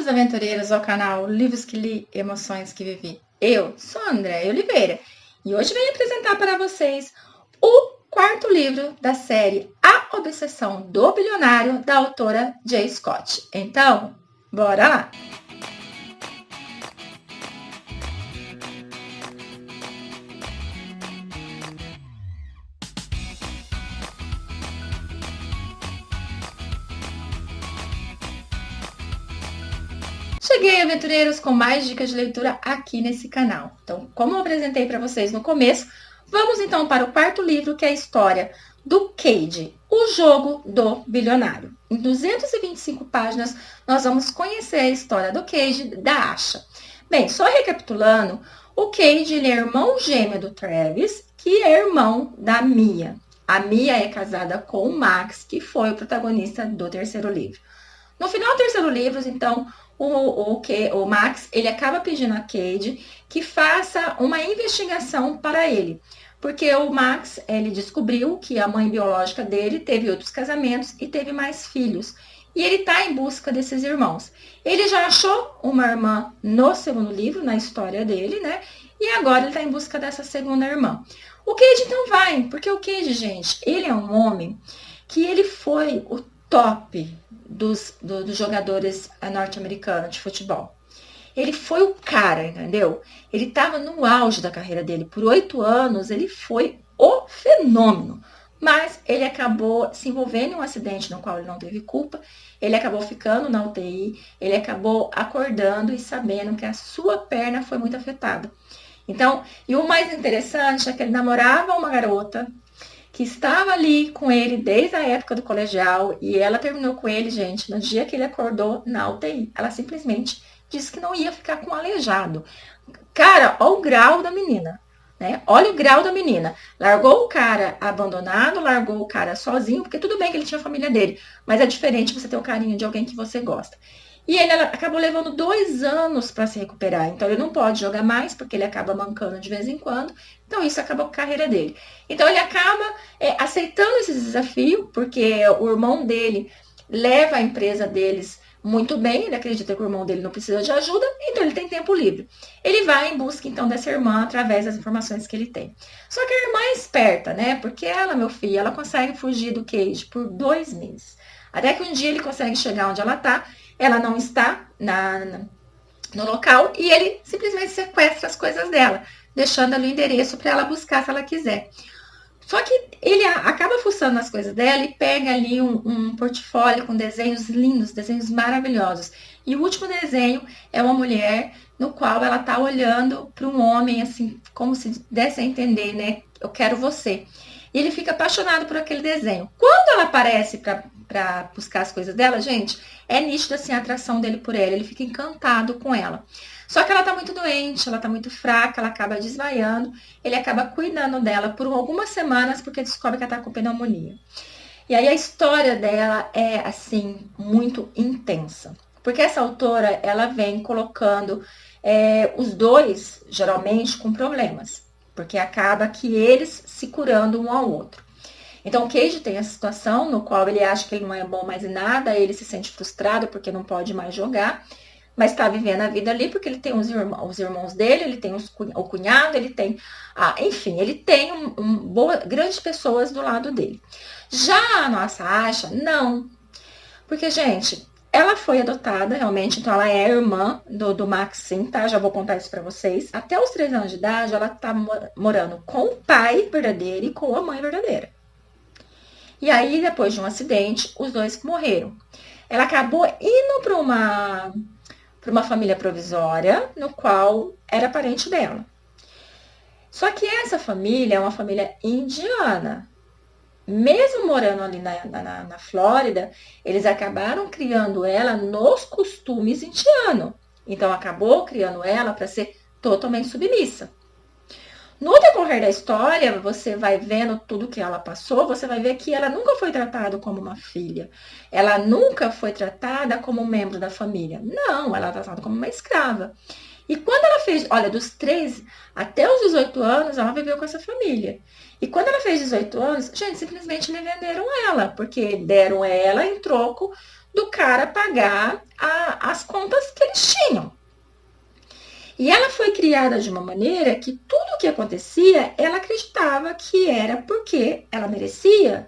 Bem-vindos, aventureiros, ao canal Livros que Li, Emoções que Vivi. Eu sou a Andréia Oliveira e hoje venho apresentar para vocês o quarto livro da série A Obsessão do Bilionário, da autora J. Scott. Então, bora lá! Cheguei, aventureiros, com mais dicas de leitura aqui nesse canal. Então, como eu apresentei para vocês no começo, vamos então para o quarto livro, que é a história do Cade, o jogo do bilionário. Em 225 páginas, nós vamos conhecer a história do Cade, da Asha. Bem, só recapitulando, o Cade ele é irmão gêmeo do Travis, que é irmão da Mia. A Mia é casada com o Max, que foi o protagonista do terceiro livro. No final do terceiro livro, então, o Max, ele acaba pedindo a Cade que faça uma investigação para ele. Porque o Max, ele descobriu que a mãe biológica dele teve outros casamentos e teve mais filhos. E ele está em busca desses irmãos. Ele já achou uma irmã no segundo livro, na história dele, né? E agora ele está em busca dessa segunda irmã. O Cade então vai, porque o Cade, gente, ele é um homem que ele foi o top dos jogadores norte-americanos de futebol. Ele foi o cara, entendeu? Ele estava no auge da carreira dele. Por 8 anos, ele foi o fenômeno. Mas ele acabou se envolvendo em um acidente no qual ele não teve culpa. Ele acabou ficando na UTI. Ele acabou acordando e sabendo que a sua perna foi muito afetada. Então, e o mais interessante é que ele namorava uma garota que estava ali com ele desde a época do colegial, e ela terminou com ele, gente, no dia que ele acordou na UTI. Ela simplesmente disse que não ia ficar com um aleijado. Cara, olha o grau da menina, né? Olha o grau da menina. Largou o cara abandonado, largou o cara sozinho, porque tudo bem que ele tinha a família dele, mas é diferente você ter o carinho de alguém que você gosta. E ele acabou levando 2 anos para se recuperar. Então, ele não pode jogar mais, porque ele acaba mancando de vez em quando. Então, isso acaba com a carreira dele. Então, ele acaba aceitando esse desafio, porque o irmão dele leva a empresa deles muito bem. Ele acredita que o irmão dele não precisa de ajuda, então ele tem tempo livre. Ele vai em busca, então, dessa irmã, através das informações que ele tem. Só que a irmã é esperta, né? Porque ela, meu filho, ela consegue fugir do Cade por 2 meses. Até que um dia ele consegue chegar onde ela está. Ela não está no local e ele simplesmente sequestra as coisas dela, deixando ali o endereço para ela buscar se ela quiser. Só que ele acaba fuçando nas coisas dela e pega ali um portfólio com desenhos lindos, desenhos maravilhosos. E o último desenho é uma mulher no qual ela está olhando para um homem, assim, como se desse a entender, né? Eu quero você. E ele fica apaixonado por aquele desenho. Quando ela aparece para buscar as coisas dela, gente, é nítido assim a atração dele por ela. Ele fica encantado com ela. Só que ela tá muito doente, ela tá muito fraca, ela acaba desmaiando. Ele acaba cuidando dela por algumas semanas porque descobre que ela tá com pneumonia. E aí a história dela é, assim, muito intensa. Porque essa autora, ela vem colocando os dois, geralmente, com problemas. Porque acaba que eles se curando um ao outro. Então, o Cade tem essa situação no qual ele acha que ele não é bom mais em nada, ele se sente frustrado porque não pode mais jogar, mas está vivendo a vida ali porque ele tem os irmãos dele, ele tem o cunhado, ele tem, enfim, ele tem grandes pessoas do lado dele. Já a nossa Asha, não. Porque, gente, ela foi adotada, realmente, então ela é a irmã do Max, sim, tá? Já vou contar isso pra vocês. Até os 3 anos de idade, ela tá morando com o pai verdadeiro e com a mãe verdadeira. E aí, depois de um acidente, os dois morreram. Ela acabou indo para uma família provisória, no qual era parente dela. Só que essa família é uma família indiana. Mesmo morando ali na Flórida, eles acabaram criando ela nos costumes indianos. Então, acabou criando ela para ser totalmente submissa. No decorrer da história, você vai vendo tudo que ela passou, você vai ver que ela nunca foi tratada como uma filha. Ela nunca foi tratada como um membro da família. Não, ela é tratada como uma escrava. E quando ela fez, olha, dos 3 até os 18 anos, ela viveu com essa família. E quando ela fez 18 anos, gente, simplesmente me venderam ela, porque deram ela em troco do cara pagar as contas que eles tinham. E ela foi criada de uma maneira que tudo o que acontecia, ela acreditava que era porque ela merecia,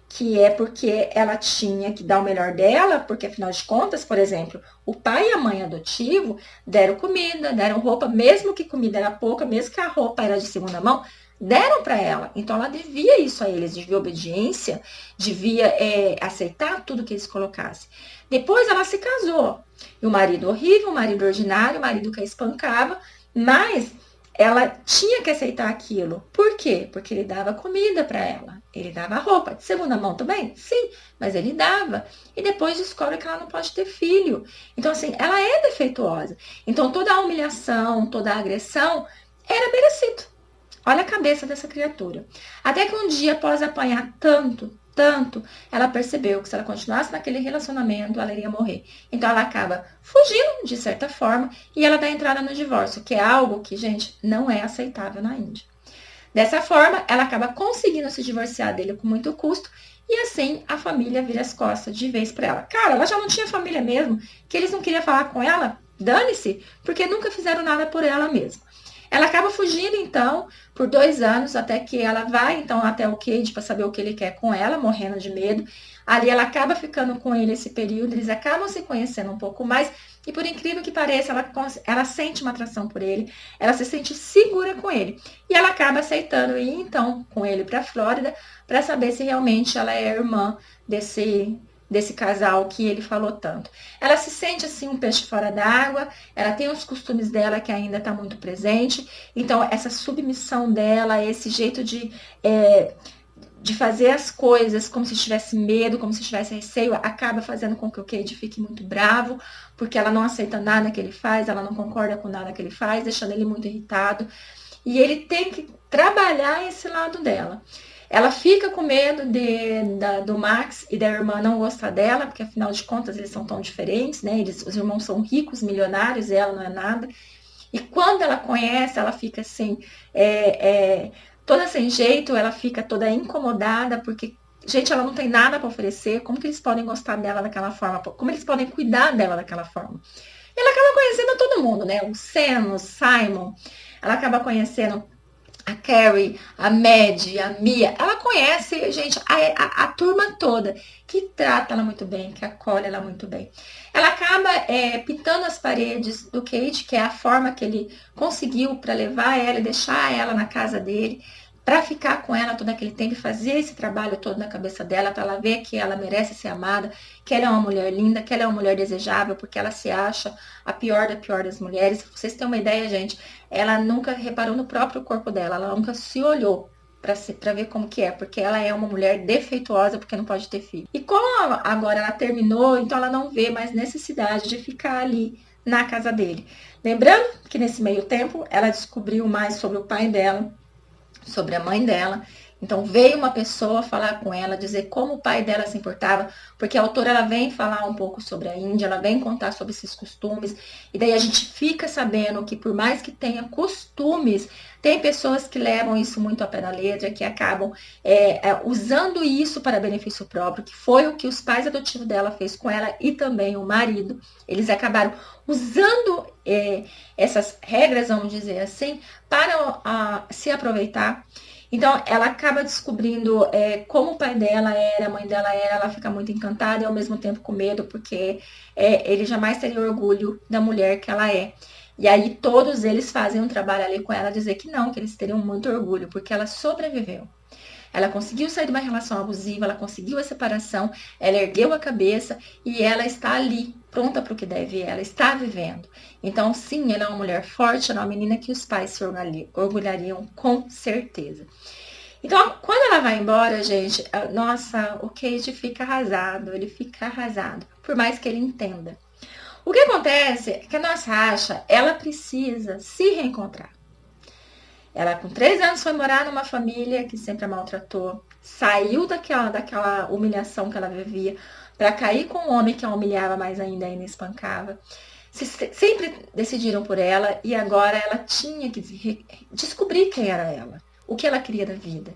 que é porque ela tinha que dar o melhor dela, porque afinal de contas, por exemplo, o pai e a mãe adotivo deram comida, deram roupa, mesmo que comida era pouca, mesmo que a roupa era de segunda mão, deram para ela. Então ela devia isso a eles, devia obediência, devia aceitar tudo que eles colocassem. Depois ela se casou. E o marido horrível, o marido ordinário, o marido que a espancava, mas ela tinha que aceitar aquilo. Por quê? Porque ele dava comida para ela. Ele dava roupa. De segunda mão também? Sim, mas ele dava. E depois descobre que ela não pode ter filho. Então, assim, ela é defeituosa. Então, toda a humilhação, toda a agressão era merecido. Olha a cabeça dessa criatura. Até que um dia, após apanhar tanto, ela percebeu que se ela continuasse naquele relacionamento, ela iria morrer. Então ela acaba fugindo, de certa forma, e ela dá entrada no divórcio, que é algo que, gente, não é aceitável na Índia. Dessa forma, ela acaba conseguindo se divorciar dele com muito custo, e assim a família vira as costas de vez para ela. Cara, ela já não tinha família mesmo, que eles não queriam falar com ela, dane-se, porque nunca fizeram nada por ela mesma. Ela acaba fugindo, então, por 2 anos, até que ela vai, então, até o Cade para saber o que ele quer com ela, morrendo de medo. Ali ela acaba ficando com ele esse período, eles acabam se conhecendo um pouco mais, e por incrível que pareça, ela sente uma atração por ele, ela se sente segura com ele. E ela acaba aceitando ir, então, com ele para a Flórida, para saber se realmente ela é irmã desse casal que ele falou tanto. Ela se sente assim um peixe fora d'água, ela tem os costumes dela que ainda está muito presente, então essa submissão dela, esse jeito de fazer as coisas como se tivesse medo, como se tivesse receio, acaba fazendo com que o Cade fique muito bravo, porque ela não aceita nada que ele faz, ela não concorda com nada que ele faz, deixando ele muito irritado, e ele tem que trabalhar esse lado dela. Ela fica com medo do Max e da irmã não gostar dela, porque afinal de contas eles são tão diferentes, né? Os irmãos são ricos, milionários, e ela não é nada. E quando ela conhece, ela fica assim, toda sem jeito, ela fica toda incomodada, porque, gente, ela não tem nada para oferecer. Como que eles podem gostar dela daquela forma? Como eles podem cuidar dela daquela forma? E ela acaba conhecendo todo mundo, né? O Sam, o Simon, ela acaba conhecendo a Carrie, a Mad, a Mia, ela conhece, gente, a turma toda, que trata ela muito bem, que acolhe ela muito bem. Ela acaba pintando as paredes do Cade, que é a forma que ele conseguiu para levar ela e deixar ela na casa dele, para ficar com ela todo aquele tempo e fazer esse trabalho todo na cabeça dela, para ela ver que ela merece ser amada, que ela é uma mulher linda, que ela é uma mulher desejável, porque ela se acha a pior da pior das mulheres. Pra vocês terem uma ideia, gente, ela nunca reparou no próprio corpo dela, ela nunca se olhou para ver como que é, porque ela é uma mulher defeituosa, porque não pode ter filho. E como agora ela terminou, então ela não vê mais necessidade de ficar ali na casa dele. Lembrando que nesse meio tempo, ela descobriu mais sobre o pai dela, sobre a mãe dela. Então veio uma pessoa falar com ela, dizer como o pai dela se importava, porque a autora ela vem falar um pouco sobre a Índia, ela vem contar sobre esses costumes, e daí a gente fica sabendo que por mais que tenha costumes, tem pessoas que levam isso muito a pé da letra, que acabam usando isso para benefício próprio, que foi o que os pais adotivos dela fez com ela e também o marido. Eles acabaram usando essas regras, vamos dizer assim, para se aproveitar. Então, ela acaba descobrindo como o pai dela era, a mãe dela era, ela fica muito encantada e ao mesmo tempo com medo, porque ele jamais teria orgulho da mulher que ela é. E aí todos eles fazem um trabalho ali com ela, dizer que não, que eles teriam muito orgulho, porque ela sobreviveu. Ela conseguiu sair de uma relação abusiva, ela conseguiu a separação, ela ergueu a cabeça e ela está ali, pronta para o que deve, ela está vivendo. Então, sim, ela é uma mulher forte, ela é uma menina que os pais se orgulhariam com certeza. Então, quando ela vai embora, gente, nossa, o Cade fica arrasado, ele fica arrasado, por mais que ele entenda. O que acontece é que a nossa Asha, ela precisa se reencontrar. Ela, com 3 anos, foi morar numa família que sempre a maltratou, saiu daquela humilhação que ela vivia para cair com um homem que a humilhava mais ainda e espancava. Sempre decidiram por ela e agora ela tinha que descobrir quem era ela, o que ela queria da vida.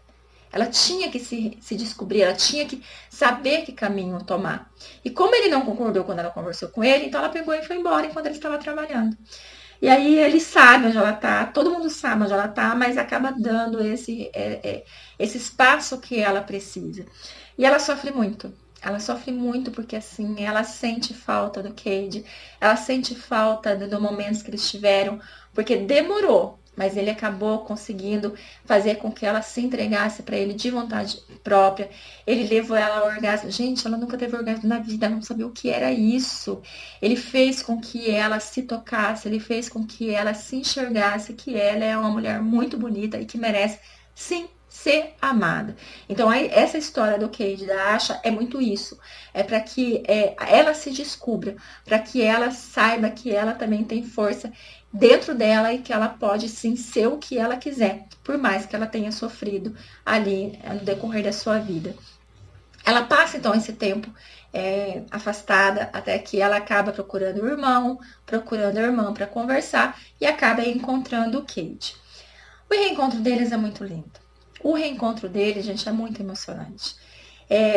Ela tinha que se descobrir, ela tinha que saber que caminho tomar. E como ele não concordou quando ela conversou com ele, então ela pegou e foi embora enquanto ele estava trabalhando. E aí ele sabe onde ela tá, todo mundo sabe onde ela tá, mas acaba dando esse espaço que ela precisa. E ela sofre muito. Ela sofre muito porque assim, ela sente falta do Cade, ela sente falta do momentos que eles tiveram, porque demorou, mas ele acabou conseguindo fazer com que ela se entregasse para ele de vontade própria. Ele levou ela ao orgasmo. Gente, ela nunca teve orgasmo na vida, ela não sabia o que era isso. Ele fez com que ela se tocasse, ele fez com que ela se enxergasse que ela é uma mulher muito bonita e que merece, sim, ser amada. Então, essa história do Cade, da Asha, é muito isso. É para que ela se descubra, para que ela saiba que ela também tem força dentro dela e que ela pode sim ser o que ela quiser, por mais que ela tenha sofrido ali no decorrer da sua vida. Ela passa então esse tempo afastada até que ela acaba procurando o irmão, procurando a irmã para conversar e acaba encontrando o Cade. O reencontro deles é muito lindo. O reencontro deles, gente, é muito emocionante.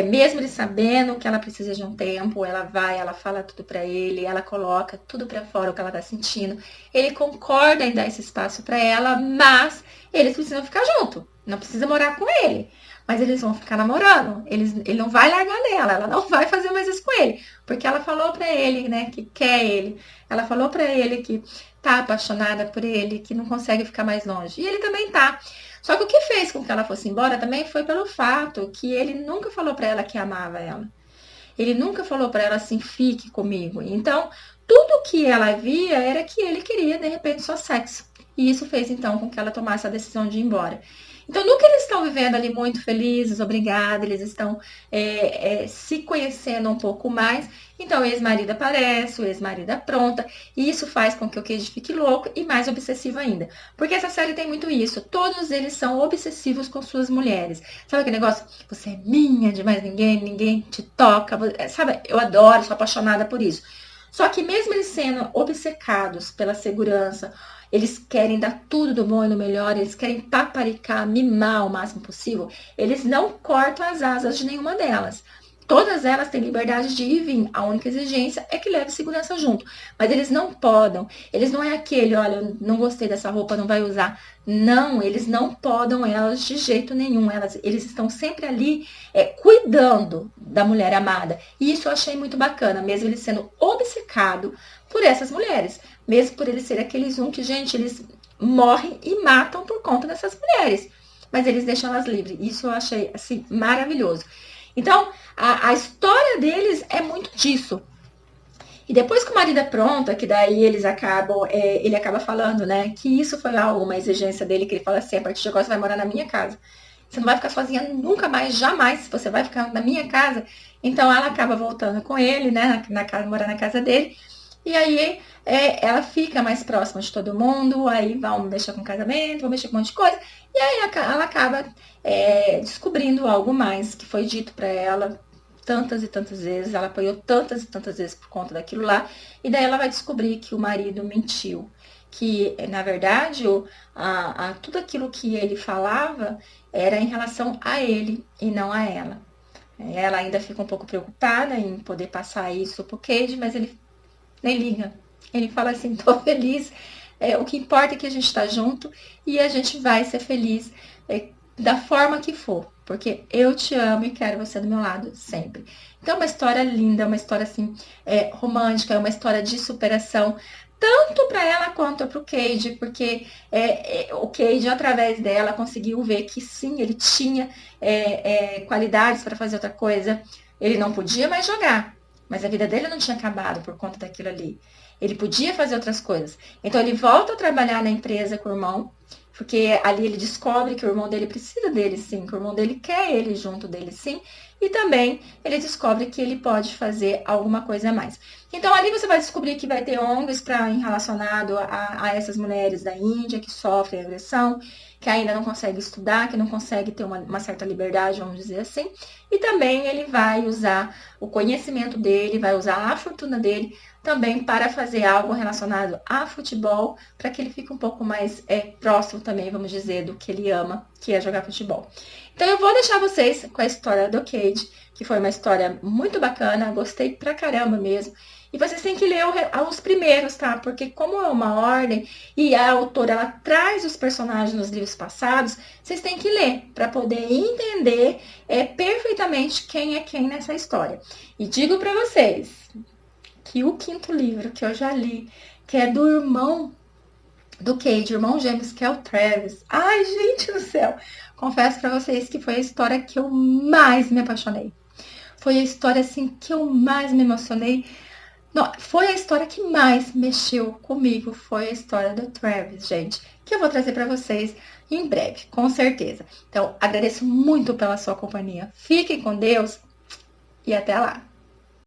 Mesmo ele sabendo que ela precisa de um tempo, ela vai, ela fala tudo pra ele, ela coloca tudo pra fora o que ela tá sentindo. Ele concorda em dar esse espaço pra ela, mas eles precisam ficar junto. Não precisa morar com ele, mas eles vão ficar namorando. Ele não vai largar dela, ela não vai fazer mais isso com ele, porque ela falou pra ele, né, que quer ele. Ela falou pra ele que tá apaixonada por ele, que não consegue ficar mais longe. E ele também tá. Só que o que fez com que ela fosse embora também foi pelo fato que ele nunca falou pra ela que amava ela. Ele nunca falou pra ela assim, fique comigo. Então, tudo que ela via era que ele queria, de repente, só sexo. E isso fez, então, com que ela tomasse a decisão de ir embora. Então, no que eles estão vivendo ali muito felizes, obrigada, eles estão se conhecendo um pouco mais. Então, o ex-marido aparece, o ex-marido apronta, e isso faz com que o Cade fique louco e mais obsessivo ainda. Porque essa série tem muito isso, todos eles são obsessivos com suas mulheres. Sabe aquele negócio? Você é minha, de mais ninguém, ninguém te toca. Sabe, eu adoro, sou apaixonada por isso. Só que mesmo eles sendo obcecados pela segurança, eles querem dar tudo do bom e do melhor, eles querem paparicar, mimar o máximo possível, eles não cortam as asas de nenhuma delas. Todas elas têm liberdade de ir e vir. A única exigência é que leve segurança junto. Mas eles não podem. Eles não é aquele, olha, não gostei dessa roupa, não vai usar. Não, eles não podem elas de jeito nenhum. Eles estão sempre ali cuidando da mulher amada. E isso eu achei muito bacana, mesmo ele sendo obcecado por essas mulheres. Mesmo por eles serem aqueles que, gente, eles morrem e matam por conta dessas mulheres. Mas eles deixam elas livres. Isso eu achei, assim, maravilhoso. Então, a história deles é muito disso. E depois que o marido é pronto, que daí eles acabam, ele acaba falando, né, que isso foi uma exigência dele, que ele fala assim, a partir de agora você vai morar na minha casa. Você não vai ficar sozinha nunca mais, jamais, você vai ficar na minha casa. Então ela acaba voltando com ele, né, na casa, morar na casa dele. E aí ela fica mais próxima de todo mundo, aí vão mexer com casamento, vão mexer com um monte de coisa. E aí ela acaba descobrindo algo mais que foi dito para ela tantas e tantas vezes, ela apanhou tantas e tantas vezes por conta daquilo lá, e daí ela vai descobrir que o marido mentiu. Que, na verdade, tudo aquilo que ele falava era em relação a ele e não a ela. Ela ainda fica um pouco preocupada em poder passar isso pro Cade, mas ele nem liga. Ele fala assim, tô feliz, o que importa é que a gente tá junto e a gente vai ser feliz da forma que for, porque eu te amo e quero você do meu lado sempre. Então é uma história linda, uma história assim, romântica, é uma história de superação, tanto para ela quanto para o Cade, porque o Cade, através dela, conseguiu ver que sim, ele tinha qualidades para fazer outra coisa. Ele não podia mais jogar, mas a vida dele não tinha acabado por conta daquilo ali. Ele podia fazer outras coisas. Então ele volta a trabalhar na empresa com o irmão, porque ali ele descobre que o irmão dele precisa dele sim, que o irmão dele quer ele junto dele sim, e também ele descobre que ele pode fazer alguma coisa a mais. Então ali você vai descobrir que vai ter ONGs relacionado a essas mulheres da Índia que sofrem agressão, que ainda não conseguem estudar, que não conseguem ter uma certa liberdade, vamos dizer assim. E também ele vai usar o conhecimento dele, vai usar a fortuna dele também para fazer algo relacionado a futebol, para que ele fique um pouco mais próximo também, vamos dizer, do que ele ama, que é jogar futebol. Então eu vou deixar vocês com a história do Cade, que foi uma história muito bacana, gostei pra caramba mesmo. E vocês têm que ler os primeiros, tá? Porque como é uma ordem e a autora ela traz os personagens nos livros passados, vocês têm que ler para poder entender perfeitamente quem é quem nessa história. E digo para vocês que o quinto livro que eu já li, que é do irmão do Cade, irmão gêmeos, que é o Travis. Ai, gente do céu! Confesso para vocês que foi a história que eu mais me apaixonei. Foi a história assim que eu mais me emocionei. Não, foi a história que mais mexeu comigo, foi a história do Travis, gente, que eu vou trazer para vocês em breve, com certeza. Então, agradeço muito pela sua companhia. Fiquem com Deus e até lá.